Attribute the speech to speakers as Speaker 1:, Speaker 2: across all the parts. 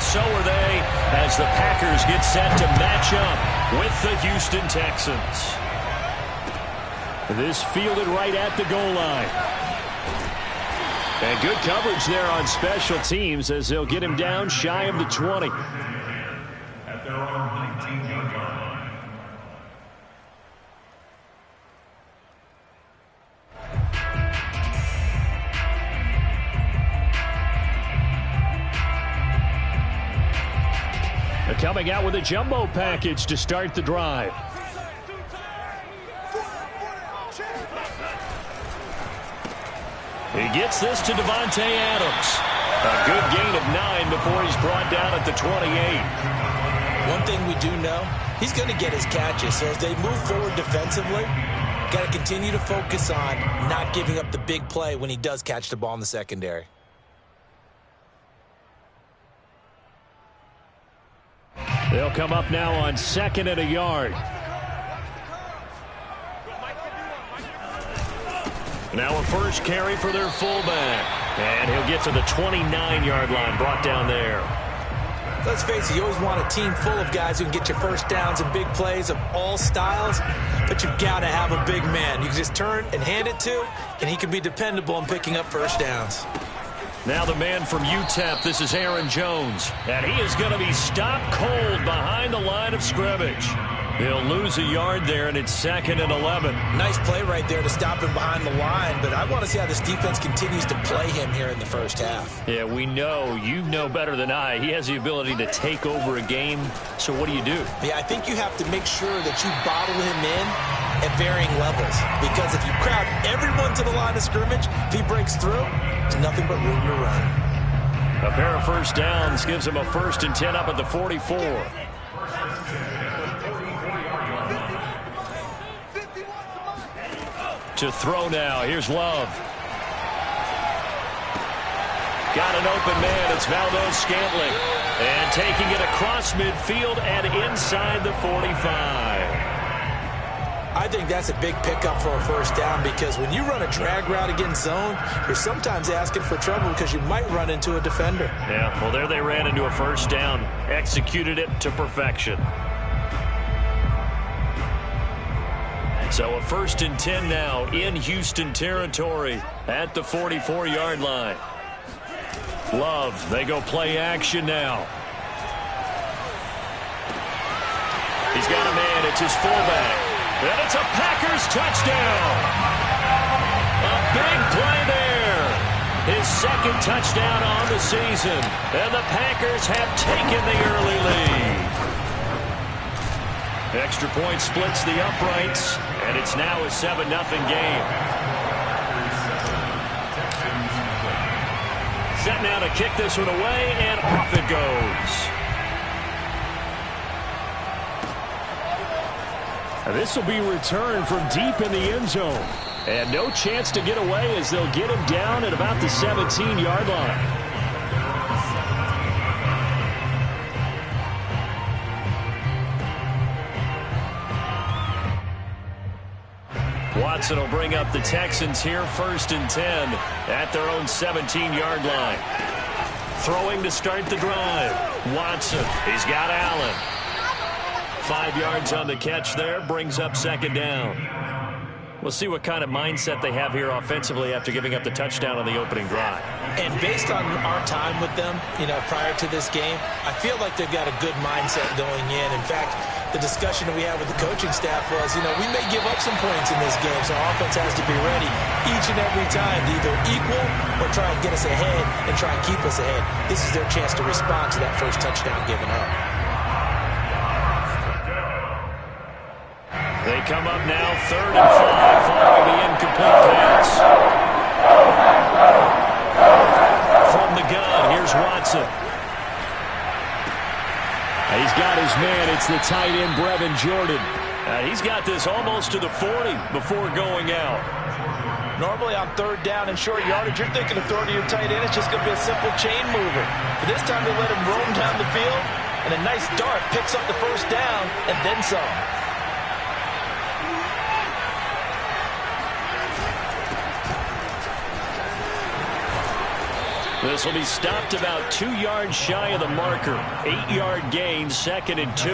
Speaker 1: so are they as the Packers get set to match up with the Houston Texans. This fielded right at the goal line. And good coverage there on special teams as they'll get him down shy of the 20.
Speaker 2: At their own 19-yard line.
Speaker 1: They're coming out with a jumbo package to start the drive. He gets this to Devontae Adams. A good gain of 9 before he's brought down at the 28.
Speaker 3: One thing we do know, he's going to get his catches. So as they move forward defensively, got to continue to focus on not giving up the big play when he does catch the ball in the secondary.
Speaker 1: They'll come up now on 2nd and a yard. Now a first carry for their fullback. And he'll get to the 29-yard line, brought down there.
Speaker 3: Let's face it, you always want a team full of guys who can get you first downs and big plays of all styles, but you've got to have a big man. You can just turn and hand it to, and he can be dependable in picking up first downs.
Speaker 1: Now the man from UTEP, this is Aaron Jones. And he is going to be stopped cold behind the line of scrimmage. They'll lose a yard there, and it's 2nd and 11.
Speaker 3: Nice play right there to stop him behind the line, but I want to see how this defense continues to play him here in the first half.
Speaker 1: Yeah, we know. You know better than I. He has the ability to take over a game, so what do you do?
Speaker 3: Yeah, I think you have to make sure that you bottle him in at varying levels, because if you crowd everyone to the line of scrimmage, if he breaks through, there's nothing but room to run.
Speaker 1: A pair of first downs gives him a 1st and 10 up at the 44. To throw now. Here's Love. Got an open man. It's Valdez-Scantling. And taking it across midfield and inside the 45.
Speaker 3: I think that's a big pickup for a first down, because when you run a drag route against zone, you're sometimes asking for trouble because you might run into a defender.
Speaker 1: Yeah, well, there they ran into a first down. Executed it to perfection. So a 1st and 10 now in Houston territory at the 44-yard line. Love, they go play action now. He's got a man, it's his fullback. And it's a Packers touchdown. A big play there. His 2nd touchdown on the season. And the Packers have taken the early lead. Extra point splits the uprights, and it's now a 7-0 game. Set now to kick this one away, and off it goes. This will be returned from deep in the end zone. And no chance to get away as they'll get him down at about the 17-yard line. Watson will bring up the Texans here, 1st and 10 at their own 17-yard line. Throwing to start the drive. Watson, he's got Allen. 5 yards on the catch there, brings up 2nd down. We'll see what kind of mindset they have here offensively after giving up the touchdown on the opening drive.
Speaker 3: And based on our time with them, prior to this game, I feel like they've got a good mindset going in. In fact, the discussion that we had with the coaching staff was, we may give up some points in this game, so our offense has to be ready each and every time to either equal or try and get us ahead and try and keep us ahead. This is their chance to respond to that first touchdown given up.
Speaker 1: They come up now 3rd and 5 following the incomplete pass. From the gun, here's Watson. He's got his man. It's the tight end, Brevin Jordan. He's got this almost to the 40 before going out.
Speaker 3: Normally on 3rd down and short yardage, you're thinking of throwing to your tight end. It's just going to be a simple chain mover. But this time they let him roam down the field, and a nice dart picks up the first down and then some.
Speaker 1: This will be stopped about 2 yards shy of the marker. 8-yard gain, 2nd and 2.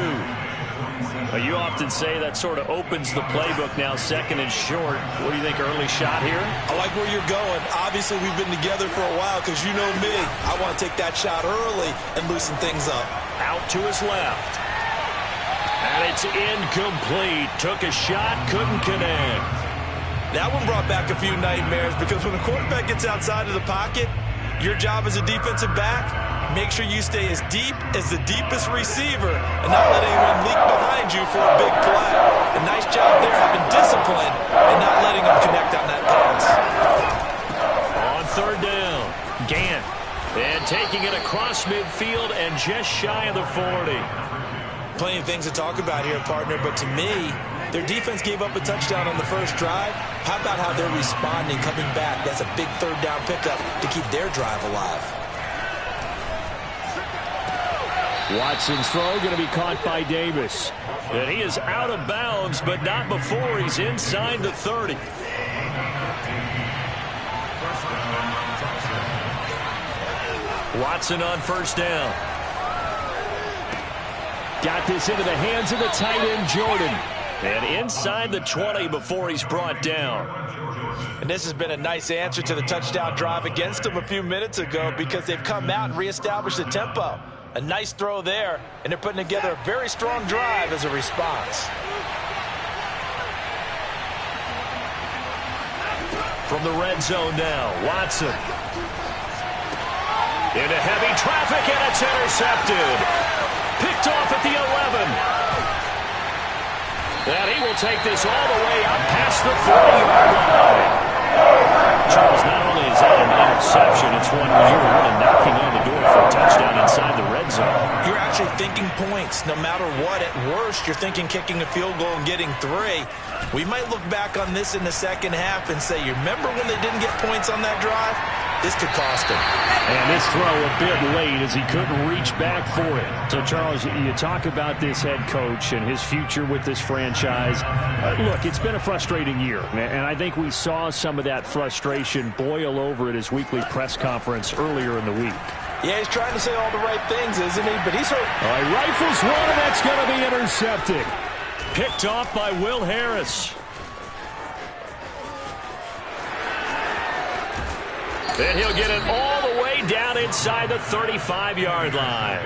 Speaker 1: Well, you often say that sort of opens the playbook now, 2nd and short. What do you think, early shot here?
Speaker 3: I like where you're going. Obviously, we've been together for a while because you know me. I want to take that shot early and loosen things up.
Speaker 1: Out to his left. And it's incomplete. Took a shot, couldn't connect.
Speaker 3: That one brought back a few nightmares because when the quarterback gets outside of the pocket, your job as a defensive back, make sure you stay as deep as the deepest receiver and not let anyone leak behind you for a big play. A nice job there, having discipline and not letting them connect on that pass.
Speaker 1: On 3rd down, Gant. And taking it across midfield and just shy of the 40.
Speaker 3: Plenty of things to talk about here, partner, but to me, their defense gave up a touchdown on the first drive. How about how they're responding, coming back? That's a big 3rd down pickup to keep their drive alive.
Speaker 1: Watson's throw going to be caught by Davis. And he is out of bounds, but not before he's inside the 30. Watson on 1st down. Got this into the hands of the tight end, Jordan. And inside the 20 before he's brought down.
Speaker 3: And this has been a nice answer to the touchdown drive against them a few minutes ago because they've come out and reestablished the tempo. A nice throw there, and they're putting together a very strong drive as a response.
Speaker 1: From the red zone now, Watson. Into heavy traffic, and it's intercepted. Picked off at the 11. And he will take this all the way out past the 40-yard line. Charles, not only is that an interception, it's one where you're really knocking on the door for a touchdown inside the red zone.
Speaker 3: You're actually thinking points. No matter what, at worst, you're thinking kicking a field goal and getting 3. We might look back on this in the second half and say, you remember when they didn't get points on that drive? This could cost him.
Speaker 1: And this throw a bit late as he couldn't reach back for it. So, Charles, you talk about this head coach and his future with this franchise. Look, it's been a frustrating year, and I think we saw some of that frustration boil over at his weekly press conference earlier in the week.
Speaker 3: Yeah, he's trying to say all the right things, isn't he? But he's hurt.
Speaker 1: All right, rifles one, and that's going to be intercepted. Picked off by Will Harris. And he'll get it all the way down inside the 35-yard line.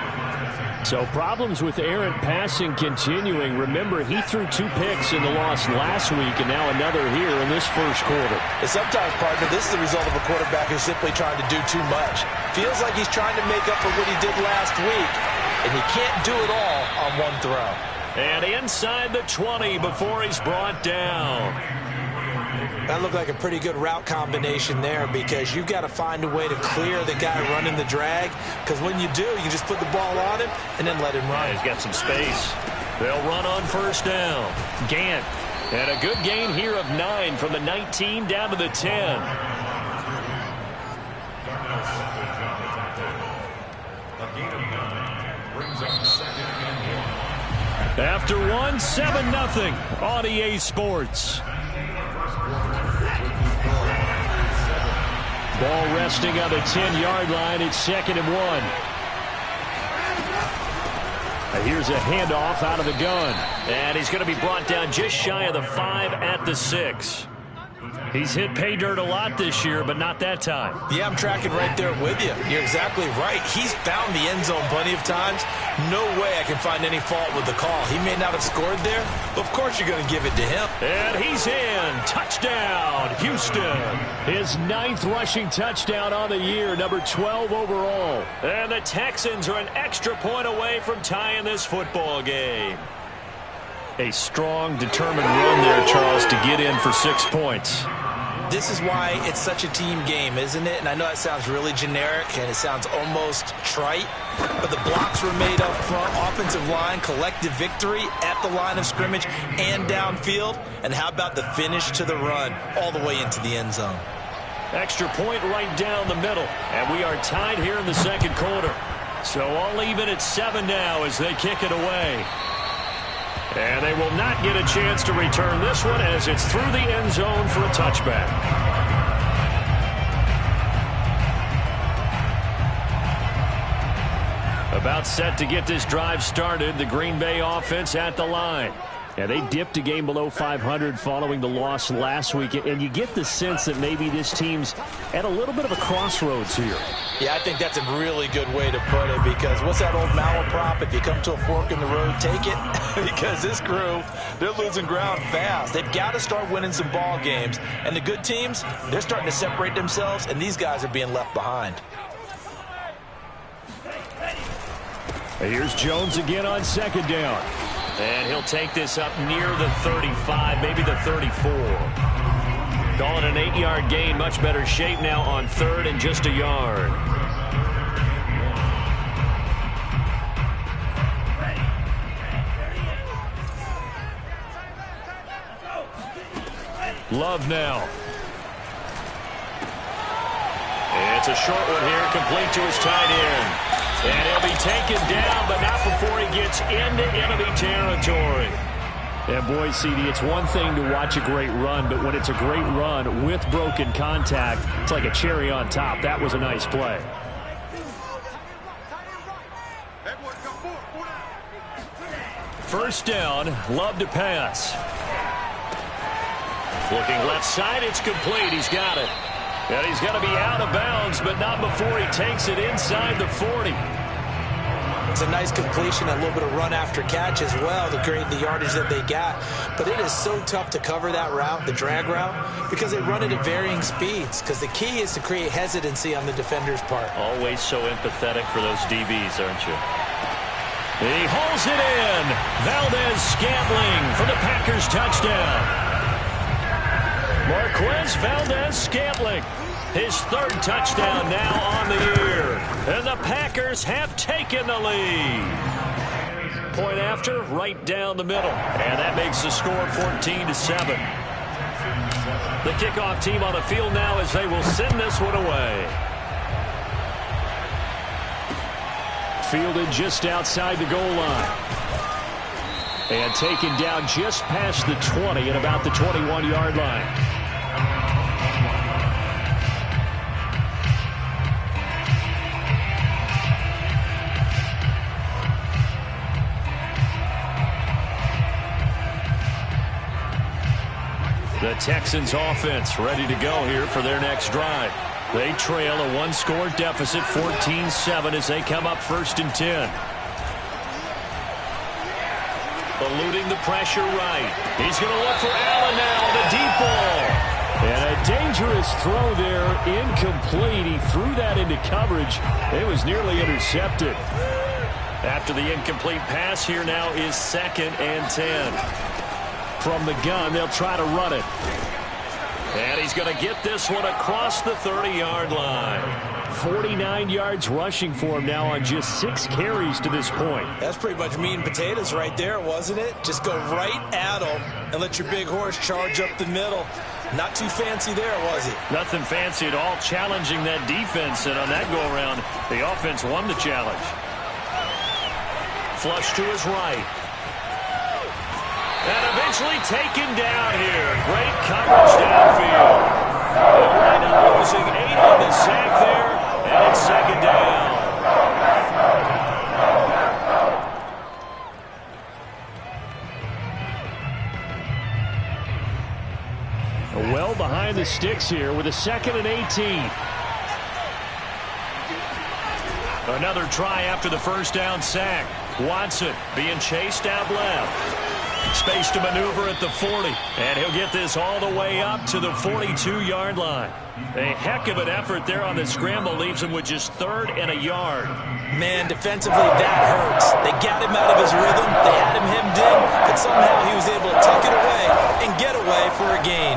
Speaker 1: So problems with errant passing continuing. Remember, he threw 2 picks in the loss last week and now another here in this first quarter.
Speaker 3: And sometimes, partner, this is the result of a quarterback who's simply trying to do too much. Feels like he's trying to make up for what he did last week, and he can't do it all on one throw.
Speaker 1: And inside the 20 before he's brought down.
Speaker 3: That looked like a pretty good route combination there because you've got to find a way to clear the guy running the drag, because when you do, you just put the ball on him and then let him run.
Speaker 1: He's got some space. They'll run on 1st down. Gant. And a good gain here of 9 from the 19 down to the 10. After 1, 7-0 on EA Sports. Ball resting on the 10-yard line. It's 2nd and 1. Here's a handoff out of the gun. And he's going to be brought down just shy of the 5 at the 6. He's hit pay dirt a lot this year, but not that time.
Speaker 3: Yeah, I'm tracking right there with you. You're exactly right. He's found the end zone plenty of times. No way I can find any fault with the call. He may not have scored there, but of course you're going to give it to him.
Speaker 1: And he's in. Touchdown, Houston. His 9th rushing touchdown on the year, number 12 overall. And the Texans are an extra point away from tying this football game. A strong, determined run there, Charles, to get in for 6 points.
Speaker 3: This is why it's such a team game, isn't it? And I know that sounds really generic and it sounds almost trite, but the blocks were made up front, offensive line, collective victory at the line of scrimmage and downfield. And how about the finish to the run all the way into the end zone?
Speaker 1: Extra point right down the middle, and we are tied here in the 2nd quarter. So all even at 7 now as they kick it away. And they will not get a chance to return this one as it's through the end zone for a touchback. About set to get this drive started. The Green Bay offense at the line. Yeah, they dipped a game below 500 following the loss last week, and you get the sense that maybe this team's at a little bit of a crossroads here.
Speaker 3: Yeah, I think that's a really good way to put it, because what's that old malaprop? If you come to a fork in the road, take it. Because this crew, they're losing ground fast. They've got to start winning some ball games. And the good teams, they're starting to separate themselves, and these guys are being left behind.
Speaker 1: Here's Jones again on second down. And he'll take this up near the 35, maybe the 34. Calling an 8-yard gain, much better shape now on third and just a yard. Love now. It's a short one here, complete to his tight end. And he'll be taken down, but not before he gets into enemy territory. And boy, CD, it's one thing to watch a great run, but when it's a great run with broken contact, it's like a cherry on top. That was a nice play. First down, Love to pass. Looking left side, it's complete. He's got it. And he's going to be out of bounds, but not before he takes it inside the 40.
Speaker 3: It's a nice completion, a little bit of run after catch as well to create the yardage that they got. But it is so tough to cover that route, the drag route, because they run it at varying speeds. Because the key is to create hesitancy on the defender's part.
Speaker 1: Always so empathetic for those DBs, aren't you? He hauls it in. Valdez-Scantling for the Packers touchdown. Marquez Valdez-Scantling, his third touchdown now on the year. And the Packers have taken the lead. Point after, right down the middle. And that makes the score 14-7. The kickoff team on the field now as they will send this one away. Fielded just outside the goal line. And taken down just past the 20 at about the 21-yard line. The Texans offense ready to go here for their next drive. They trail a one-score deficit, 14-7, as they come up 1st and 10. Eluding the pressure right. He's going to look for Allen now, the deep ball. And a dangerous throw there, incomplete. He threw that into coverage. It was nearly intercepted. After the incomplete pass, here now is 2nd and 10. From the gun, they'll try to run it. And he's going to get this one across the 30-yard line. 49 yards rushing for him now on just 6 carries to this point.
Speaker 3: That's pretty much meat and potatoes right there, wasn't it? Just go right at him and let your big horse charge up the middle. Not too fancy there, was it?
Speaker 1: Nothing fancy at all, challenging that defense. And on that go-around, the offense won the challenge. Flush to his right. And eventually taken down here. Great coverage downfield. They'll wind up losing 8 on the sack there, and it's 2nd down. Well behind the sticks here with a 2nd and 18. Another try after the first down sack. Watson being chased out left. Space to maneuver at the 40. And he'll get this all the way up to the 42-yard line. A heck of an effort there on the scramble. Leaves him with just 3rd and a yard.
Speaker 3: Man, defensively, that hurts. They got him out of his rhythm. They had him hemmed in. But somehow he was able to tuck it away and get away for a gain.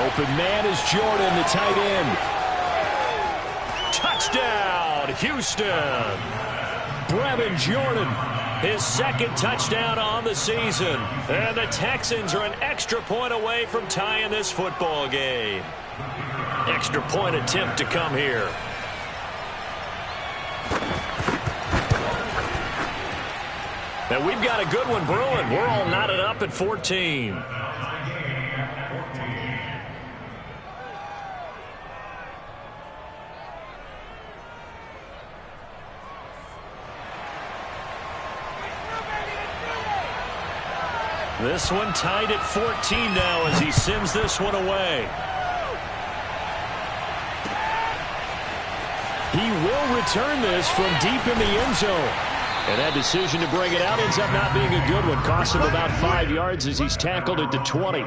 Speaker 1: Open man is Jordan, the tight end. Touchdown, Houston. Brevin Jordan, his 2nd touchdown on the season. And the Texans are an extra point away from tying this football game. Extra point attempt to come here. And we've got a good one brewing. We're all knotted up at 14. This one tied at 14 now as he sends this one away. He will return this from deep in the end zone. And that decision to bring it out ends up not being a good one. Costs him about 5 yards as he's tackled at the 20.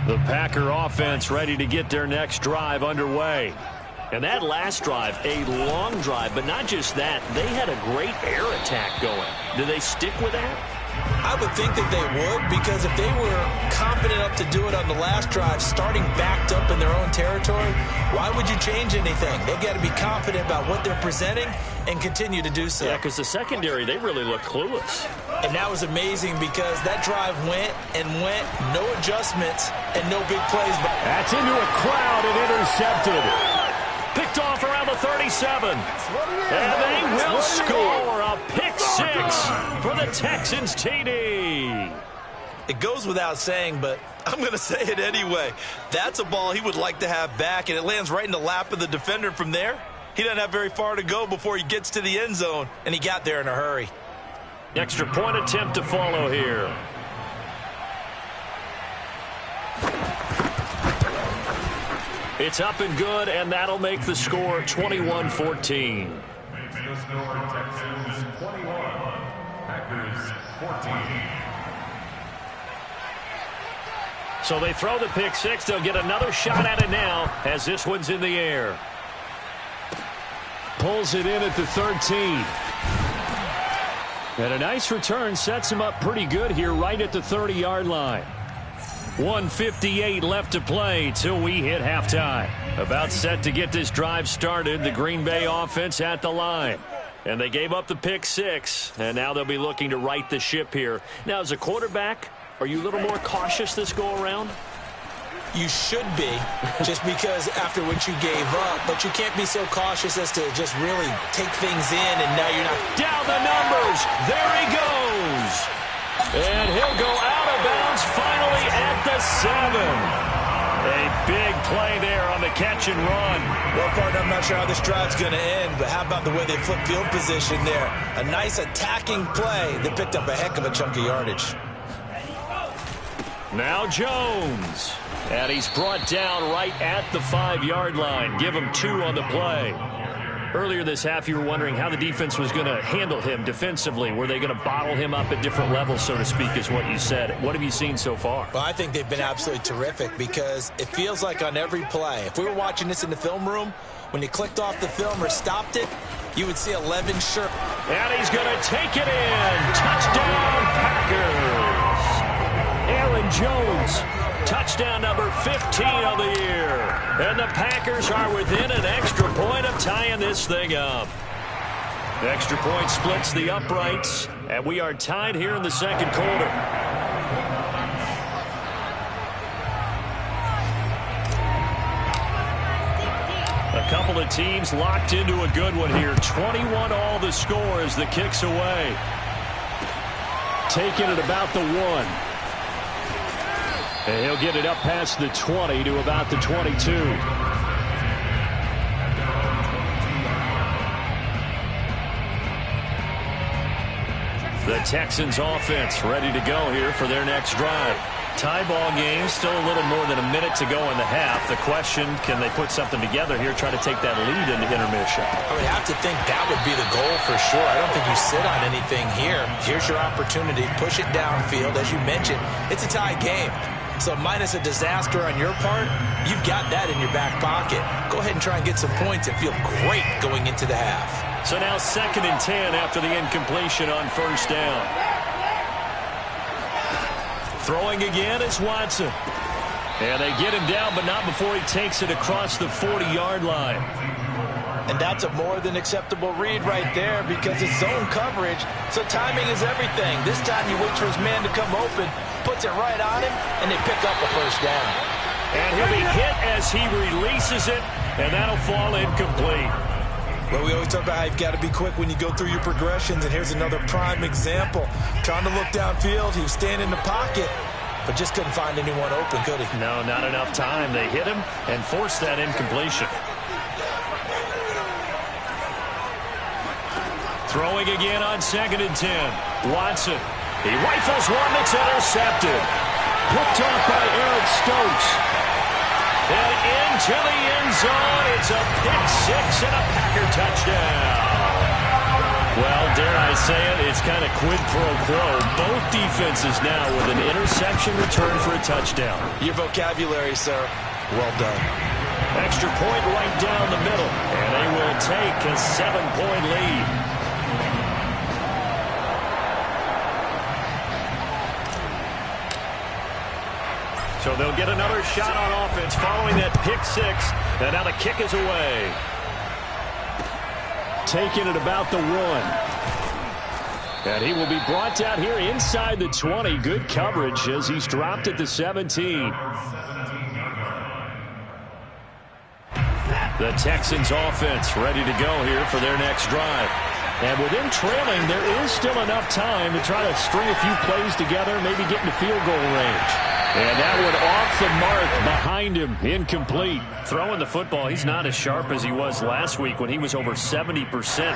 Speaker 1: The Packer offense ready to get their next drive underway. And that last drive, a long drive, but not just that. They had a great air attack going. Do they stick with that?
Speaker 3: I would think that they would, because if they were confident enough to do it on the last drive, starting backed up in their own territory, why would you change anything? They've got to be confident about what they're presenting and continue to do so.
Speaker 1: Yeah, because the secondary, they really look clueless.
Speaker 3: And that was amazing because that drive went and went, no adjustments and no big plays.
Speaker 1: That's into a crowd and intercepted. Picked off around the 37. And they will score a pick six for the Texans TD.
Speaker 3: It goes without saying, but I'm going to say it anyway. That's a ball he would like to have back, and it lands right in the lap of the defender from there. He doesn't have very far to go before he gets to the end zone, and he got there in a hurry.
Speaker 1: Extra point attempt to follow here. It's up and good, and that'll make the score 21-14.
Speaker 2: Makes the score Texans 21, Packers 14.
Speaker 1: So they throw the pick six. They'll get another shot at it now as this one's in the air. Pulls it in at the 13. And a nice return sets him up pretty good here right at the 30-yard line. 1:58 left to play till we hit halftime. About set to get this drive started. The Green Bay offense at the line. And they gave up the pick six. And now they'll be looking to right the ship here. Now, as a quarterback, are you a little more cautious this go-around?
Speaker 3: You should be, just because after what you gave up. But you can't be so cautious as to just really take things in, and now you're not.
Speaker 1: Down the numbers. There he goes. And he'll go out of bounds finally at the 7. A big play there on the catch and run.
Speaker 3: Well, partner, I'm not sure how this drive's going to end, but how about the way they flip field position there? A nice attacking play that picked up a heck of a chunk of yardage.
Speaker 1: Now Jones. And he's brought down right at the 5-yard line. Give him 2 on the play. Earlier this half, you were wondering how the defense was going to handle him defensively. Were they going to bottle him up at different levels, so to speak, is what you said. What have you seen so far?
Speaker 3: Well, I think they've been absolutely terrific because it feels like on every play, if we were watching this in the film room, when you clicked off the film or stopped it, you would see 11 shirts.
Speaker 1: And he's going to take it in. Touchdown, Packers. Aaron Jones. Touchdown number 15 of the year. And the Packers are within an extra point of tying this thing up. The extra point splits the uprights, and we are tied here in the second quarter. A couple of teams locked into a good one here. 21 all the score as the kick's away. Taking it about the 1. And he'll get it up past the 20 to about the 22. The Texans offense ready to go here for their next drive. Tie ball game, still a little more than a minute to go in the half. The question, can they put something together here, try to take that lead into intermission?
Speaker 3: I would have to think that would be the goal for sure. I don't think you sit on anything here. Here's your opportunity. Push it downfield. As you mentioned, it's a tie game. So minus a disaster on your part, you've got that in your back pocket. Go ahead and try and get some points and feel great going into the half.
Speaker 1: So now 2nd and 10 after the incompletion on first down. Throwing again is Watson. And they get him down, but not before he takes it across the 40-yard line.
Speaker 3: And that's a more than acceptable read right there because it's zone coverage, so timing is everything. This time you wait for his man to come open, puts it right on him, and they pick up a first down.
Speaker 1: And he'll be hit as he releases it, and that'll fall incomplete.
Speaker 3: Well, we always talk about how you've got to be quick when you go through your progressions, and here's another prime example. Trying to look downfield, he was standing in the pocket, but just couldn't find anyone open, could he?
Speaker 1: No, not enough time. They hit him and forced that incompletion. Throwing again on 2nd and 10. Watson. He rifles one that's intercepted. Picked off by Eric Stokes. And into the end zone. It's a pick six and a Packer touchdown. Well, dare I say it, it's kind of quid pro quo. Both defenses now with an interception return for a touchdown.
Speaker 3: Your vocabulary, sir. Well done.
Speaker 1: Extra point right down the middle. And they will take a 7-point lead. So they'll get another shot on offense following that pick six. And now the kick is away. Taking it about the 1. And he will be brought down here inside the 20. Good coverage as he's dropped at the 17. The Texans offense ready to go here for their next drive. And with him trailing, there is still enough time to try to string a few plays together, maybe get into field goal range. And that one off the mark behind him, incomplete. Throwing the football, he's not as sharp as he was last week when he was over 70%.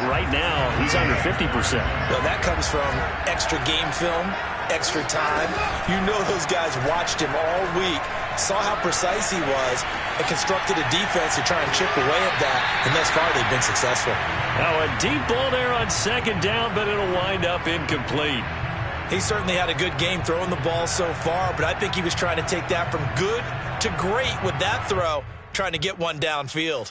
Speaker 1: Right now, he's under 50%.
Speaker 3: Well, that comes from extra game film, extra time. You know those guys watched him all week, saw how precise he was, and constructed a defense to try and chip away at that. And thus far, they've been successful.
Speaker 1: Now, a deep ball there on 2nd down, but it'll wind up incomplete.
Speaker 3: He certainly had a good game throwing the ball so far, but I think he was trying to take that from good to great with that throw, trying to get one downfield.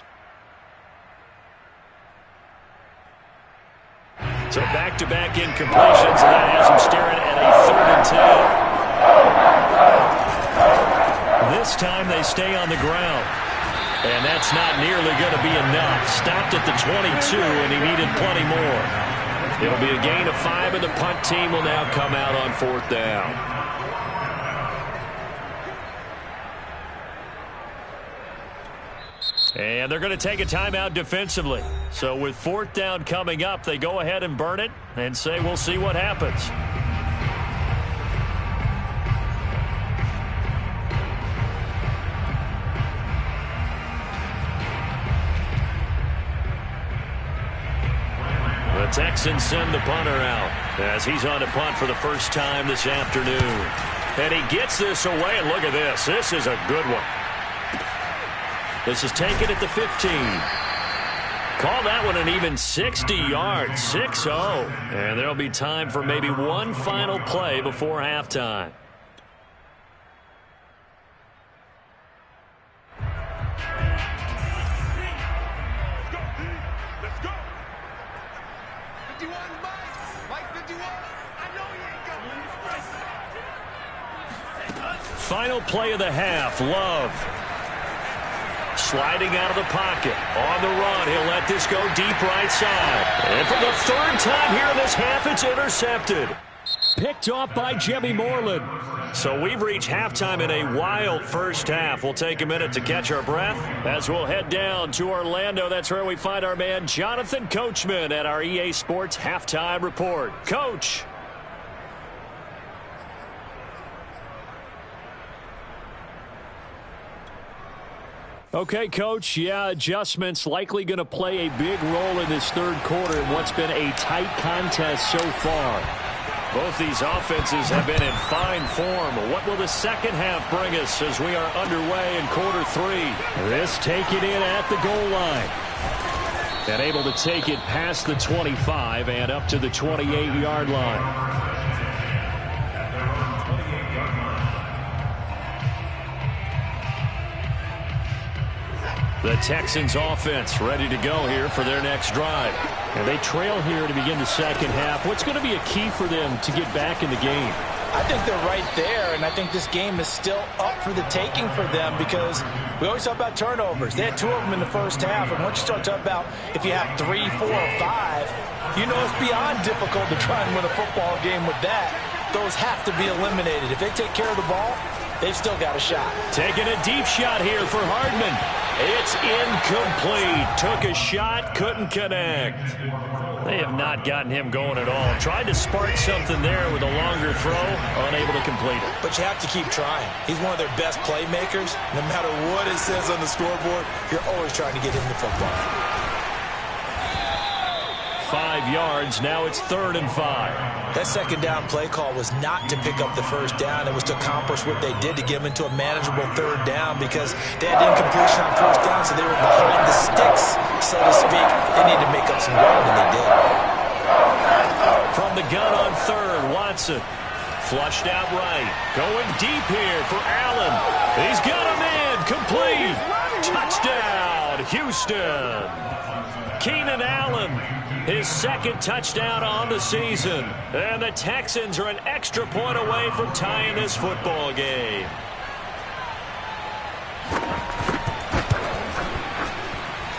Speaker 1: So back-to-back incompletions, and that has him staring at a 3rd and 10. This time they stay on the ground. And that's not nearly going to be enough. Stopped at the 22, and he needed plenty more. It'll be a gain of 5, and the punt team will now come out on 4th down. And they're going to take a timeout defensively. So with 4th down coming up, they go ahead and burn it and say we'll see what happens. The Texans send the punter out as he's on to punt for the first time this afternoon. And he gets this away, and look at this. This is a good one. This is taken at the 15. Call that one an even 60 yards, 6-0. And there'll be time for maybe one final play before halftime. Final play of the half, Love. Sliding out of the pocket. On the run, he'll let this go deep right side. And for the 3rd time here in this half, it's intercepted. Picked off by Jimmy Moreland. So we've reached halftime in a wild first half. We'll take a minute to catch our breath as we'll head down to Orlando. That's where we find our man Jonathan Coachman at our EA Sports Halftime Report. Coach. Okay, Coach, yeah, adjustments likely going to play a big role in this 3rd quarter in what's been a tight contest so far. Both these offenses have been in fine form. What will the second half bring us as we are underway in quarter 3? This taken in at the goal line. And able to take it past the 25 and up to the 28-yard line. The Texans offense ready to go here for their next drive. And they trail here to begin the second half. What's going to be a key for them to get back in the game?
Speaker 3: I think they're right there, and I think this game is still up for the taking for them because we always talk about turnovers. They had 2 of them in the first half, and once you start talking about if you have 3, 4, or 5, you know it's beyond difficult to try and win a football game with that. Those have to be eliminated. If they take care of the ball, they've still got a shot.
Speaker 1: Taking a deep shot here for Hardman. It's incomplete. Took a shot, couldn't connect. They have not gotten him going at all. Tried to spark something there with a longer throw, unable to complete it.
Speaker 3: But you have to keep trying. He's one of their best playmakers. No matter what it says on the scoreboard, you're always trying to get him the football.
Speaker 1: 5 yards, now it's 3rd and 5.
Speaker 3: That second down play call was not to pick up the first down. It was to accomplish what they did to get them into a manageable 3rd down because they had incompletion on first down, so they were behind the sticks, so to speak. They needed to make up some ground, and they did.
Speaker 1: From the gun on 3rd, Watson. Flushed out right. Going deep here for Allen. He's got him in. Complete. Touchdown, Houston. Keenan Allen, his 2nd touchdown on the season. And the Texans are an extra point away from tying this football game.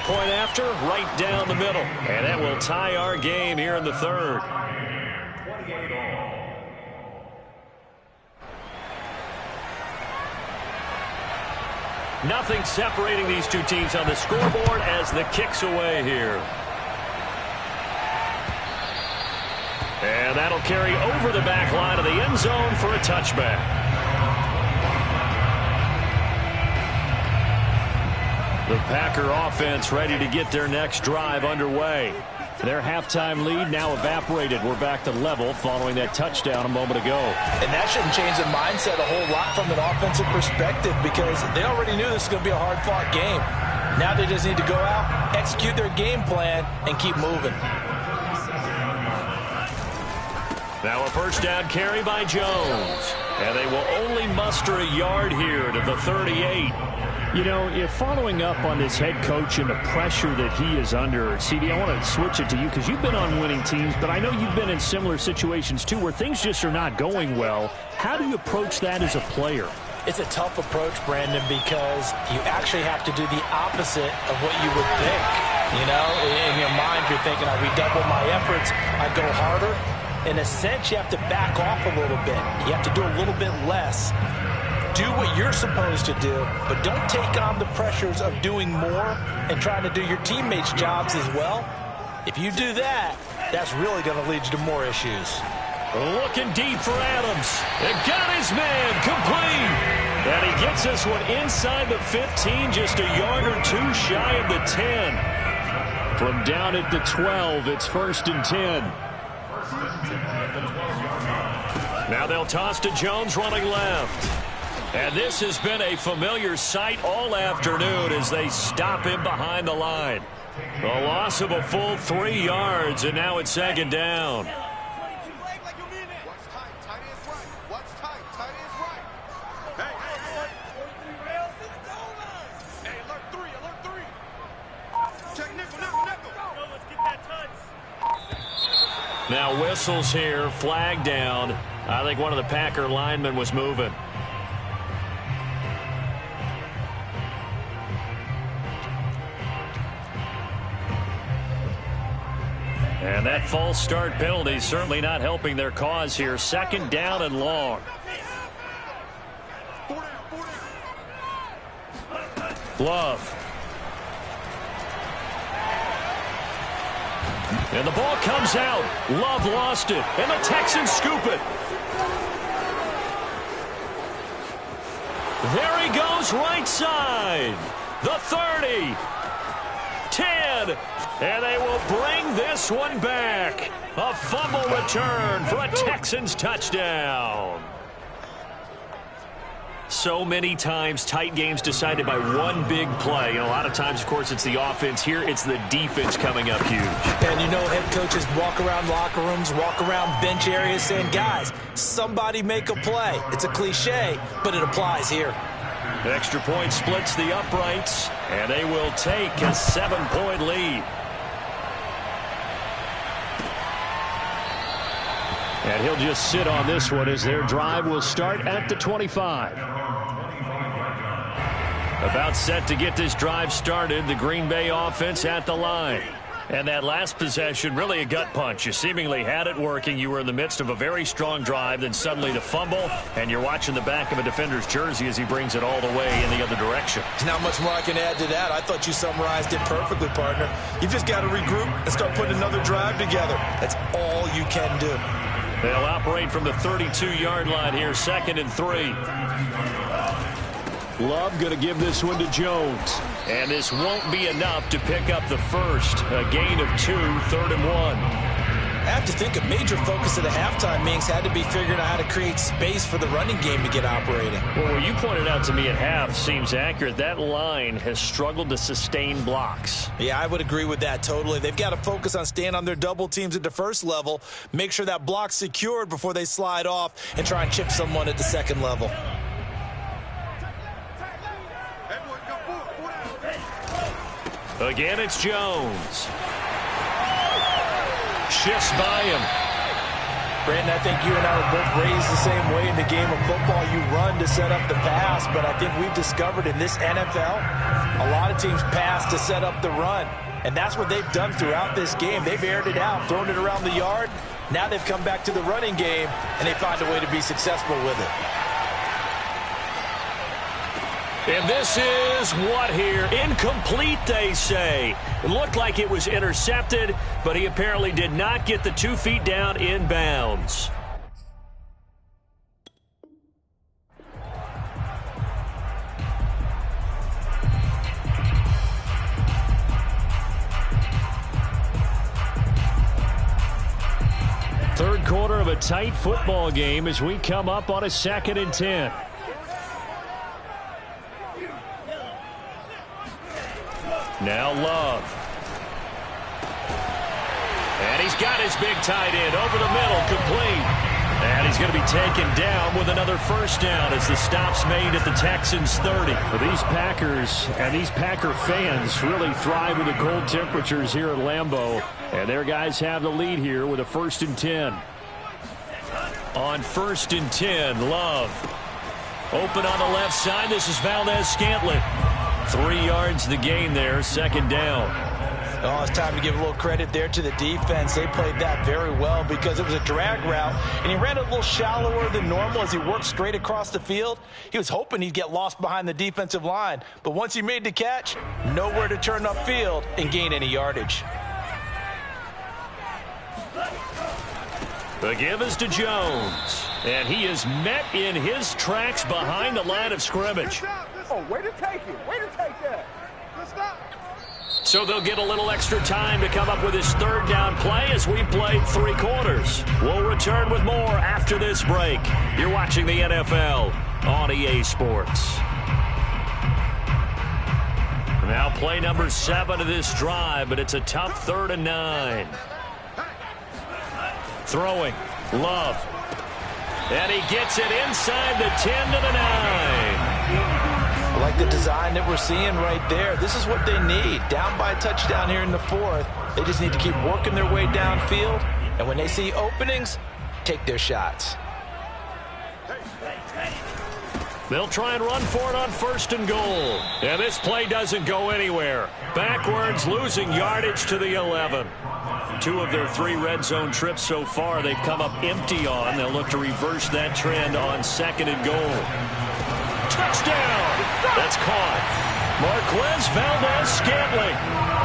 Speaker 1: Point after, right down the middle. And that will tie our game here in the 3rd. Nothing separating these two teams on the scoreboard as the kick's away here. And that'll carry over the back line of the end zone for a touchback. The Packer offense ready to get their next drive underway. Their halftime lead now evaporated. We're back to level following that touchdown a moment ago.
Speaker 3: And that shouldn't change the mindset a whole lot from an offensive perspective because they already knew this was going to be a hard-fought game. Now they just need to go out, execute their game plan, and keep moving.
Speaker 1: Now a first down carry by Jones. And they will only muster a yard here to the 38.
Speaker 4: You know, if following up on this head coach and the pressure that he is under, CD, I want to switch it to you because you've been on winning teams, but I know you've been in similar situations too where things just are not going well. How do you approach that as a player?
Speaker 3: It's a tough approach, Brandon, because you actually have to do the opposite of what you would think. You know, in your mind, you're thinking, I redouble my efforts, I go harder. In a sense, you have to back off a little bit. You have to do a little bit less. Do what you're supposed to do, but don't take on the pressures of doing more and trying to do your teammates' jobs as well. If you do that, that's really going to lead you to more issues.
Speaker 1: Looking deep for Adams. And got his man complete. And he gets this one inside the 15, just a yard or two shy of the 10. From down at the 12, it's 1st and 10. Now they'll toss to Jones running left. And this has been a familiar sight all afternoon as they stop him behind the line. A loss of a full 3 yards, and now it's 2nd down. Now whistles here, flag down. I think one of the Packer linemen was moving. And that false start penalty is certainly not helping their cause here. 2nd down and long. Love. And the ball comes out. Love lost it. And the Texans scoop it. There he goes, right side. The 30. 10. And they will bring this one back. A fumble return for a Texans touchdown. So many times, tight games decided by one big play. And a lot of times, of course, it's the offense. Here, it's the defense coming up huge.
Speaker 3: And you know, head coaches walk around locker rooms, walk around bench areas saying, guys, somebody make a play. It's a cliche, but it applies here.
Speaker 1: Extra point splits the uprights, and they will take a 7-point lead. And he'll just sit on this one as their drive will start at the 25. About set to get this drive started, the Green Bay offense at the line. And that last possession, really a gut punch. You seemingly had it working. You were in the midst of a very strong drive, then suddenly the fumble, and you're watching the back of a defender's jersey as he brings it all the way in the other direction.
Speaker 3: There's not much more I can add to that. I thought you summarized it perfectly, partner. You've just got to regroup and start putting another drive together. That's all you can do.
Speaker 1: They'll operate from the 32-yard line here, 2nd and 3.
Speaker 4: Love going to give this one to Jones.
Speaker 1: And this won't be enough to pick up the first. A gain of 2, 3rd and 1.
Speaker 3: I have to think a major focus of the halftime meetings had to be figuring out how to create space for the running game to get operating.
Speaker 1: Well, what you pointed out to me at half seems accurate. That line has struggled to sustain blocks.
Speaker 3: Yeah, I would agree with that totally. They've got to focus on staying on their double teams at the first level, make sure that block's secured before they slide off and try and chip someone at the second level.
Speaker 1: Again, it's Jones. Shifts by him.
Speaker 3: Brandon, I think you and I were both raised the same way in the game of football. You run to set up the pass, but I think we've discovered in this NFL, a lot of teams pass to set up the run. And that's what they've done throughout this game. They've aired it out, thrown it around the yard. Now they've come back to the running game, and they find a way to be successful with it.
Speaker 1: And this is what here? Incomplete, they say. It looked like it was intercepted, but he apparently did not get the 2 feet down in bounds.
Speaker 4: Third quarter of a tight football game as we come up on a 2nd and 10.
Speaker 1: Now Love. And he's got his big tight end over the middle, complete. And he's going to be taken down with another first down as the stop's made at the Texans' 30.
Speaker 4: Well, these Packers and these Packer fans really thrive with the cold temperatures here at Lambeau. And their guys have the lead here with a 1st and 10.
Speaker 1: On 1st and 10, Love. Open on the left side. This is Valdez-Scantling. 3 yards the gain there, 2nd down.
Speaker 3: Oh, it's time to give a little credit there to the defense. They played that very well because it was a drag route, and he ran a little shallower than normal as he worked straight across the field. He was hoping he'd get lost behind the defensive line, but once he made the catch, nowhere to turn upfield and gain any yardage.
Speaker 1: The give is to Jones, and he is met in his tracks behind the line of scrimmage.
Speaker 5: Oh, way to take it. Way to take that. Good stop.
Speaker 1: So they'll get a little extra time to come up with his 3rd down play as we played 3 quarters. We'll return with more after this break. You're watching the NFL on EA Sports. Now play number 7 of this drive, but it's a tough 3rd and 9. Throwing, Love. And he gets it inside the 10 to the 9.
Speaker 3: I like the design that we're seeing right there. This is what they need. Down by a touchdown here in the 4th. They just need to keep working their way downfield. And when they see openings, take their shots.
Speaker 1: They'll try and run for it on 1st and goal. And this play doesn't go anywhere. Backwards, losing yardage to the 11. 2 of their 3 red zone trips so far they've come up empty on. They'll look to reverse that trend on 2nd and goal. Touchdown! That's caught. Marquez Valdez-Scantling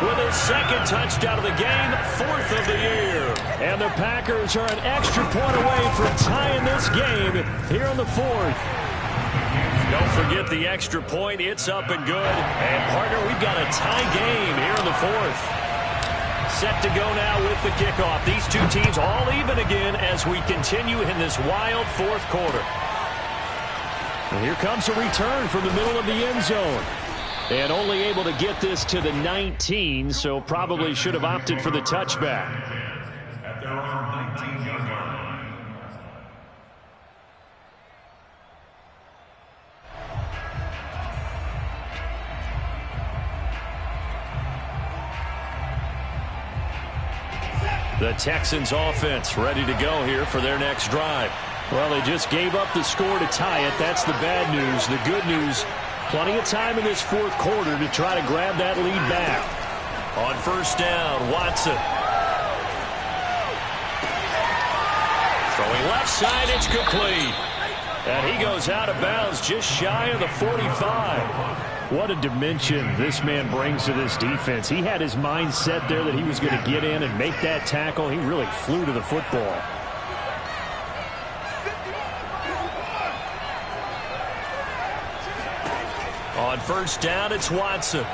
Speaker 1: with his 2nd touchdown of the game, 4th of the year.
Speaker 4: And the Packers are an extra point away from tying this game here in the 4th.
Speaker 1: Don't forget the extra point. It's up and good. And, partner, we've got a tie game here in the 4th. Set to go now with the kickoff. These 2 teams all even again as we continue in this wild 4th quarter.
Speaker 4: And here comes a return from the middle of the end zone. And only able to get this to the 19, so probably should have opted for the touchback.
Speaker 2: At their own 19-yard line.
Speaker 1: The Texans offense ready to go here for their next drive.
Speaker 4: Well, they just gave up the score to tie it. That's the bad news. The good news, plenty of time in this 4th quarter to try to grab that lead back.
Speaker 1: On first down, Watson. Throwing left side, it's complete. And he goes out of bounds just shy of the 45.
Speaker 4: What a dimension this man brings to this defense. He had his mind set there that he was going to get in and make that tackle. He really flew to the football.
Speaker 1: On first down, it's Watson.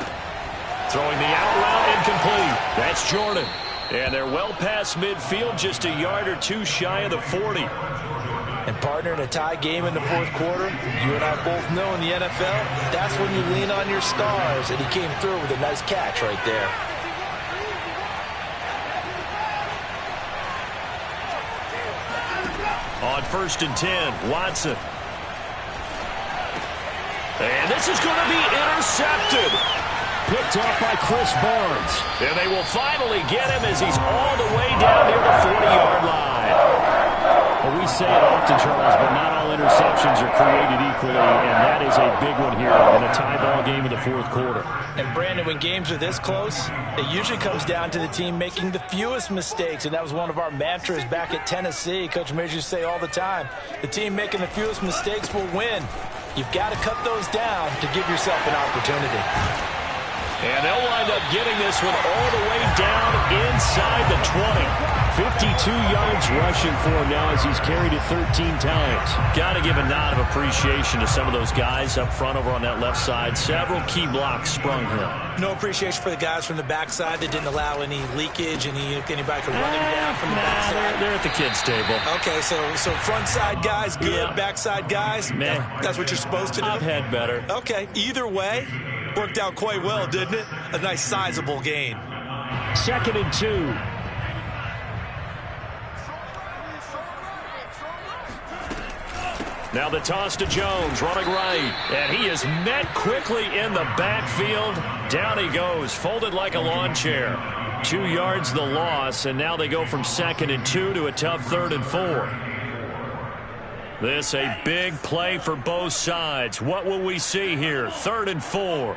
Speaker 1: Throwing the out route, incomplete. That's Jordan. And they're well past midfield, just a yard or two shy of the 40.
Speaker 3: And partner, in a tie game in the fourth quarter, you and I both know in the NFL, that's when you lean on your stars. And he came through with a nice catch right there.
Speaker 1: On first and 10, Watson. And this is going to be intercepted.
Speaker 4: Picked off by Chris Barnes.
Speaker 1: And they will finally get him as he's all the way down near the 40-yard line.
Speaker 4: Well, we say it often, Charles, but not all interceptions are created equally, and that is a big one here in a tie ball game in the fourth quarter.
Speaker 3: And, Brandon, when games are this close, it usually comes down to the team making the fewest mistakes, and that was one of our mantras back at Tennessee. Coach Mears used to say all the time, the team making the fewest mistakes will win. You've got to cut those down to give yourself an opportunity.
Speaker 1: And they'll wind up getting this one all the way down inside the 20.
Speaker 4: 52 yards rushing for him now as he's carried it 13 times.
Speaker 1: Got to give a nod of appreciation to some of those guys up front over on that left side. Several key blocks sprung him.
Speaker 3: No appreciation for the guys from the backside that didn't allow any leakage, anybody could run him down from the backside.
Speaker 1: They're at the kids' table.
Speaker 3: Okay, so front side guys, good. Yeah. Backside guys, that's what you're supposed to do?
Speaker 1: I've had better.
Speaker 3: Okay, either way, worked out quite well, didn't it? A nice sizable gain.
Speaker 4: 2nd and 2.
Speaker 1: Now the toss to Jones, running right. And he is met quickly in the backfield. Down he goes, folded like a lawn chair. 2 yards the loss, and now they go from 2nd and 2 to a tough 3rd and 4. This a big play for both sides. What will we see here? 3rd and 4.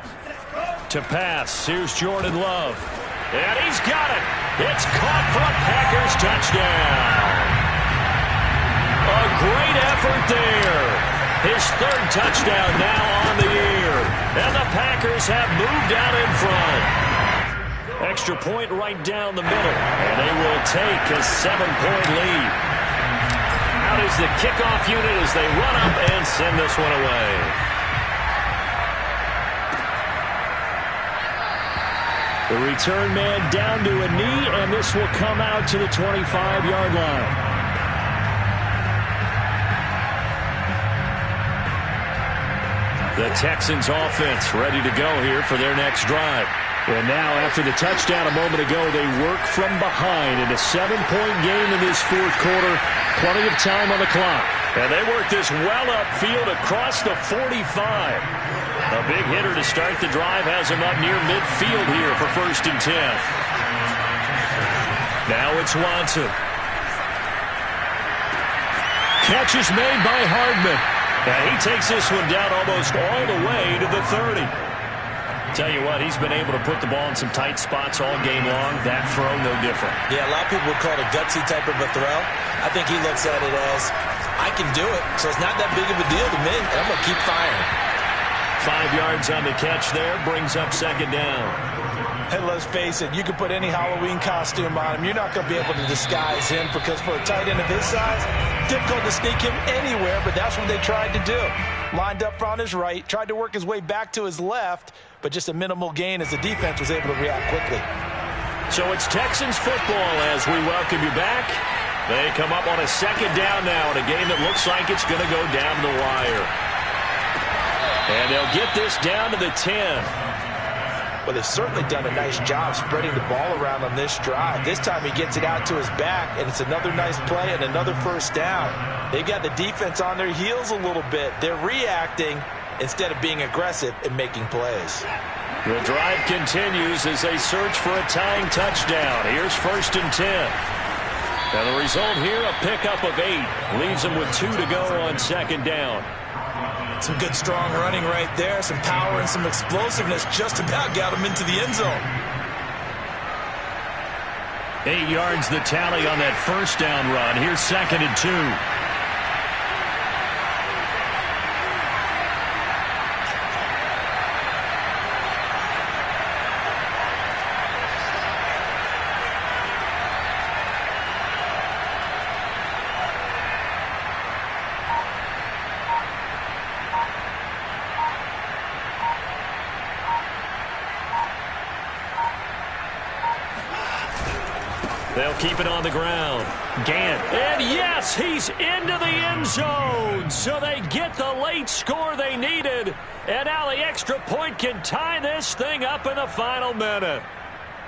Speaker 1: To pass, here's Jordan Love. And he's got it. It's caught for a Packers touchdown. A great effort there. His 3rd touchdown now on the year. And the Packers have moved out in front. Extra point right down the middle. And they will take a 7-point lead. Out is the kickoff unit as they run up and send this one away.
Speaker 4: The return man down to a knee, and this will come out to the 25-yard line.
Speaker 1: The Texans offense ready to go here for their next drive.
Speaker 4: And now, after the touchdown a moment ago, they work from behind in a 7-point game in this fourth quarter. Plenty of time on the clock.
Speaker 1: And they work this well upfield across the 45. A big hitter to start the drive has him up near midfield here for 1st and 10. Now it's Watson. Catch is made by Hardman. And he takes this one down almost all the way to the 30. Tell you what, he's been able to put the ball in some tight spots all game long. That throw, no different.
Speaker 3: Yeah, a lot of people would call it a gutsy type of a throw. I think he looks at it as, I can do it, so it's not that big of a deal to me, and I'm going to keep firing.
Speaker 1: 5 yards on the catch there, brings up 2nd down.
Speaker 3: And let's face it, you can put any Halloween costume on him. You're not going to be able to disguise him because for a tight end of his size, difficult to sneak him anywhere, but that's what they tried to do. Lined up on his right, tried to work his way back to his left, but just a minimal gain as the defense was able to react quickly.
Speaker 1: So it's Texans football as we welcome you back. They come up on a 2nd down now in a game that looks like it's going to go down the wire. And they'll get this down to the 10.
Speaker 3: Well, they've certainly done a nice job spreading the ball around on this drive. This time he gets it out to his back, and it's another nice play and another 1st down. They've got the defense on their heels a little bit. They're reacting instead of being aggressive and making plays.
Speaker 1: The drive continues as they search for a tying touchdown. Here's 1st and 10. And the result here, a pickup of 8. Leaves them with 2 to go on 2nd down.
Speaker 3: Some good, strong running right there. Some power and some explosiveness just about got him into the end zone.
Speaker 1: 8 yards the tally on that first down run. Here's 2nd and 2. They'll keep it on the ground. Gant. And yes, he's into the end zone. So they get the late score they needed. And now the extra point can tie this thing up in the final minute.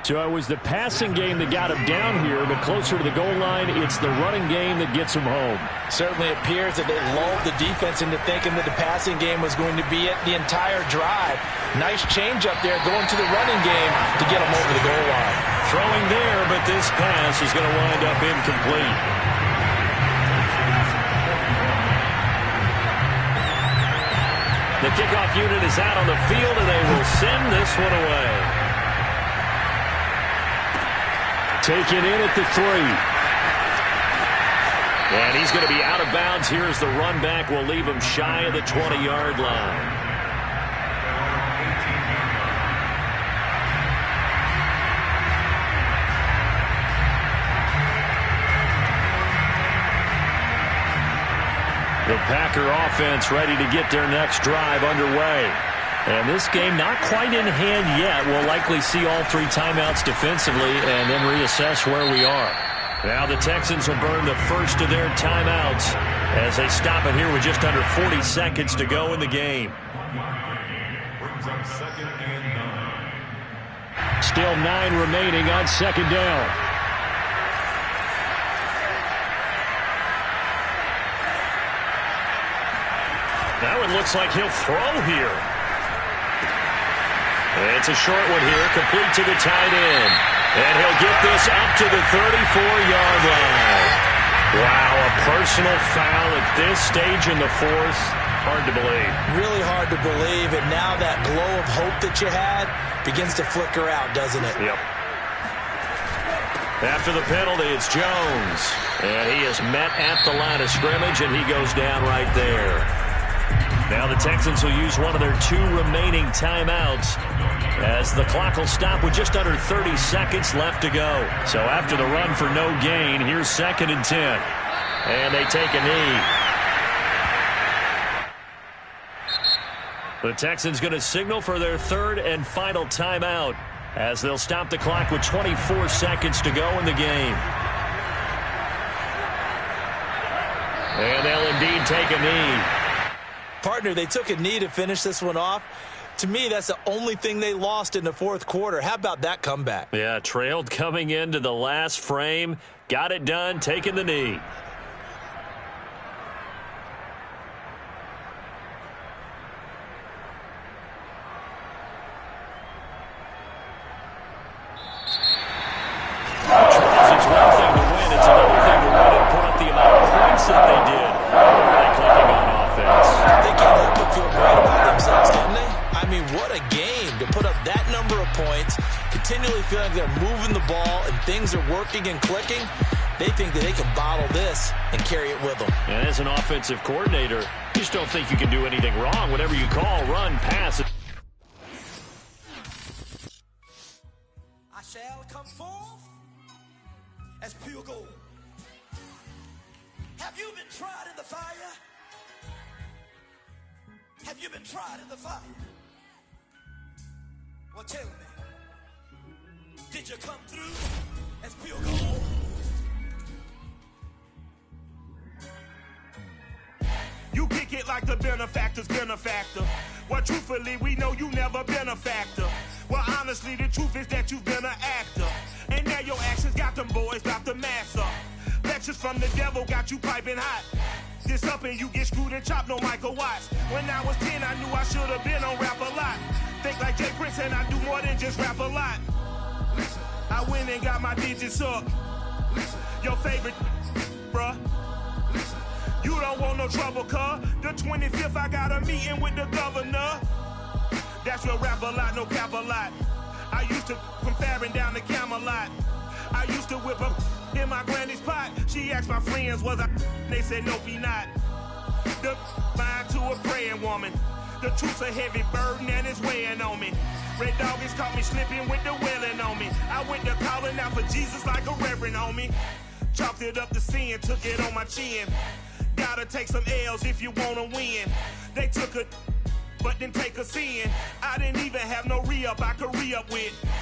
Speaker 4: So it was the passing game that got him down here, but closer to the goal line, it's the running game that gets him home.
Speaker 3: Certainly appears that they lulled the defense into thinking that the passing game was going to be it the entire drive. Nice change up there going to the running game to get him over the goal line.
Speaker 1: Throwing there, but this pass is going to wind up incomplete. The kickoff unit is out on the field, and they will send this one away.
Speaker 4: Taken in at the 3.
Speaker 1: And he's going to be out of bounds here as the run back will leave him shy of the 20-yard line. The Packer offense ready to get their next drive underway. And this game not quite in hand yet. We'll likely see all 3 timeouts defensively and then reassess where we are. Now the Texans will burn the first of their timeouts as they stop it here with just under 40 seconds to go in the game.
Speaker 2: Brings up 2nd and 9.
Speaker 4: Still 9 remaining on 2nd down.
Speaker 1: Now it looks like he'll throw here. It's a short one here, complete to the tight end. And he'll get this up to the 34-yard line. Wow, a personal foul at this stage in the 4th. Hard to believe.
Speaker 3: Really hard to believe, and now that glow of hope that you had begins to flicker out, doesn't it?
Speaker 1: Yep. After the penalty, it's Jones. And he is met at the line of scrimmage, and he goes down right there. Now the Texans will use one of their 2 remaining timeouts as the clock will stop with just under 30 seconds left to go. So after the run for no gain, here's 2nd and 10. And they take a knee. The Texans going to signal for their 3rd and final timeout as they'll stop the clock with 24 seconds to go in the game. And they'll indeed take a knee.
Speaker 3: Partner, they took a knee to finish this one off. To me, that's the only thing they lost in the 4th quarter. How about that comeback?
Speaker 1: Yeah, trailed coming into the last frame. Got it done, taking the knee. It's one thing to win. It's another thing to win and put up the amount of points that they did. They're clicking on offense.
Speaker 3: They can't help but feel great about themselves, can they? I mean, what a game to put up that number of points, continually feeling like they're moving the ball and things are working and clicking. They think that they can bottle this and carry it with them.
Speaker 1: And as an offensive coordinator, you just don't think you can do anything wrong. Whatever you call, run, pass.
Speaker 6: I shall come forth as pure gold. Have you been tried in the fire? Have you been tried in the fire? Well, tell me, did you come through as pure gold?
Speaker 7: You kick it like the benefactor's benefactor. Well, truthfully, we know you never been a factor. Well, honestly, the truth is that you've been an actor. And now your actions got them boys about to mass up. Lectures from the devil got you piping hot. This up and you get screwed and chopped, no Michael Watts. When I was 10, I knew I should have been on rap a lot. Think like Jay Prince and I do more than just rap a lot. Listen, I went and got my digits up. Listen, your favorite, bruh. Listen, you don't want no trouble, cuz. The 25th, I got a meeting with the governor. That's real rap a lot, no cap a lot. I used to from Farron down to Camelot. I used to whip up in my granny's pot. She asked my friends, was I? They said, nope, he not. The mind to a praying woman. The truth's a heavy burden and it's weighing on me. Red doggies caught me slipping with the wailing on me. I went to calling out for Jesus like a reverend on me. Chalked it up to sin, took it on my chin. Gotta take some L's if you wanna win. They took a but didn't take a sin. I didn't even have no re-up I could re-up with.